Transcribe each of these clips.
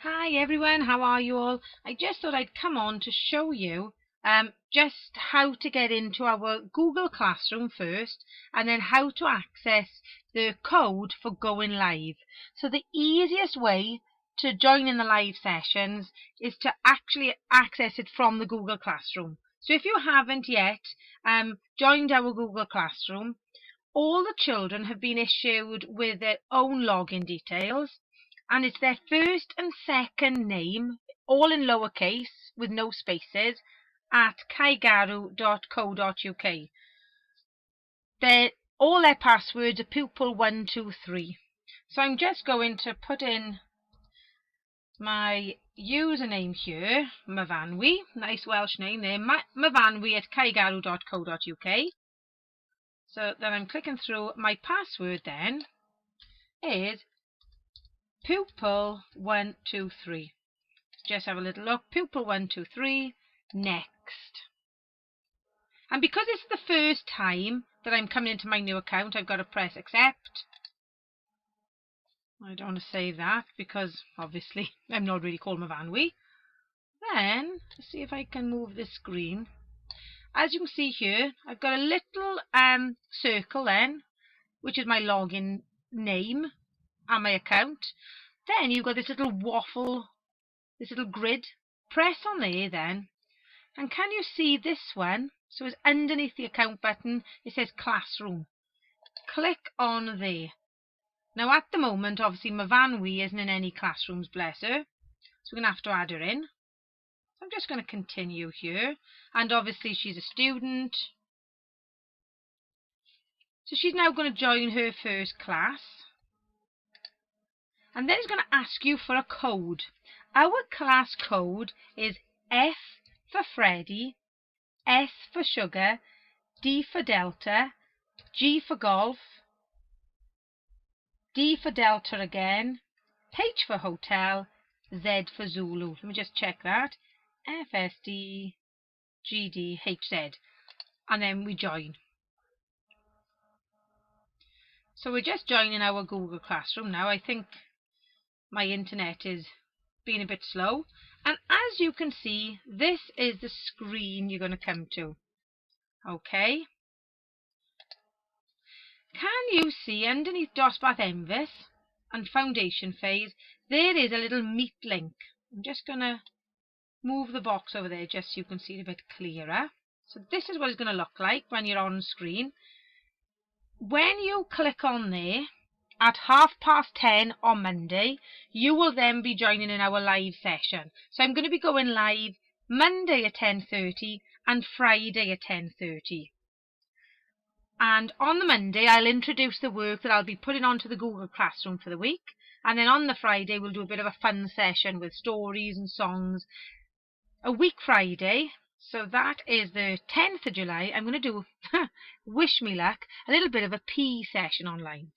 Hi everyone, how are you all? I just thought I'd come on to show you just how to get into our Google Classroom first, and then how to access the code for going live. So the easiest way to join in the live sessions is to actually access it from the Google Classroom. So if you haven't yet joined our Google Classroom, all the children have been issued with their own login details, and it's their first and second name, all in lowercase with no spaces, at kaigaru.co.uk. All their passwords are pupil123. So I'm just going to put in my username here, Myfanwy, nice Welsh name there, Myfanwy at kaigaru.co.uk. So then I'm clicking through. My password then is pupil123. Just have a little look. Pupil123. Next. And because it's the first time that I'm coming into my new account, I've got to press accept. I don't want to save that because obviously I'm not really called Myfanwy. Then let's see if I can move this screen. As you can see here, I've got a little circle then, which is my login name and my account. Then you've got this little waffle, this little grid. Press on there then, and can you see this one? So it's underneath the account button, it says Classroom. Click on there. Now at the moment, obviously Myfanwy isn't in any classrooms, bless her, so we're going to have to add her in. So I'm just going to continue here, and obviously she's a student. So she's now going to join her first class. And then it's going to ask you for a code. Our class code is F for Freddy, S for sugar, D for Delta, G for golf, D for Delta again, H for hotel, Z for Zulu. Let me just check that. FSD, GD, HZ. And then we join. So we're just joining our Google Classroom now. I think my internet is being a bit slow. And as you can see, this is the screen you're going to come to. Okay. Can you see underneath Dosbarth Enfys and Foundation Phase, there is a little Meet link. I'm just going to move the box over there just so you can see it a bit clearer. So this is what it's going to look like when you're on screen. When you click on there, at 10:30 on Monday, you will then be joining in our live session. So I'm going to be going live Monday at 10:30 and Friday at 10:30. And on the Monday, I'll introduce the work that I'll be putting onto the Google Classroom for the week. And then on the Friday, we'll do a bit of a fun session with stories and songs. A week Friday, so that is the 10th of July, I'm going to do, wish me luck, a little bit of a PE session online.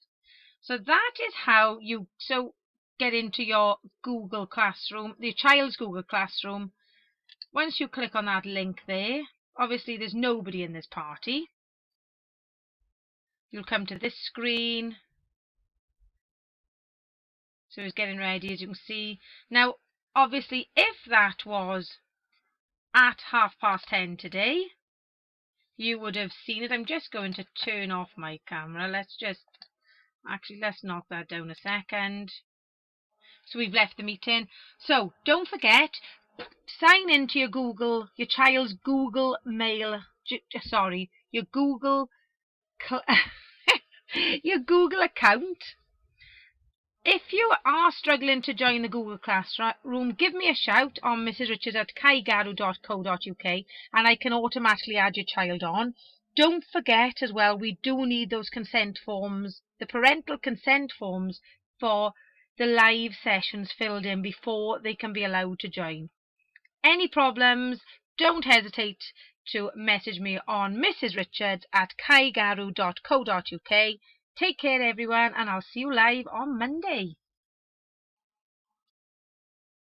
So that is how you get into your Google Classroom, your child's Google Classroom. Once you click on that link there, obviously there's nobody in this party. You'll come to this screen. So it's getting ready, as you can see. Now, obviously, if that was at 10:30 today, you would have seen it. I'm just going to turn off my camera. Let's knock that down a second. So we've left the meeting. So don't forget, sign into your child's Google Mail, your Google account. If you are struggling to join the Google Classroom, give me a shout on Mrs. Richards at kaigaru.co.uk and I can automatically add your child on. Don't forget as well, we do need those consent forms, the parental consent forms for the live sessions filled in before they can be allowed to join. Any problems, don't hesitate to message me on Mrs. Richards at kaigaru.co.uk. Take care everyone, and I'll see you live on Monday.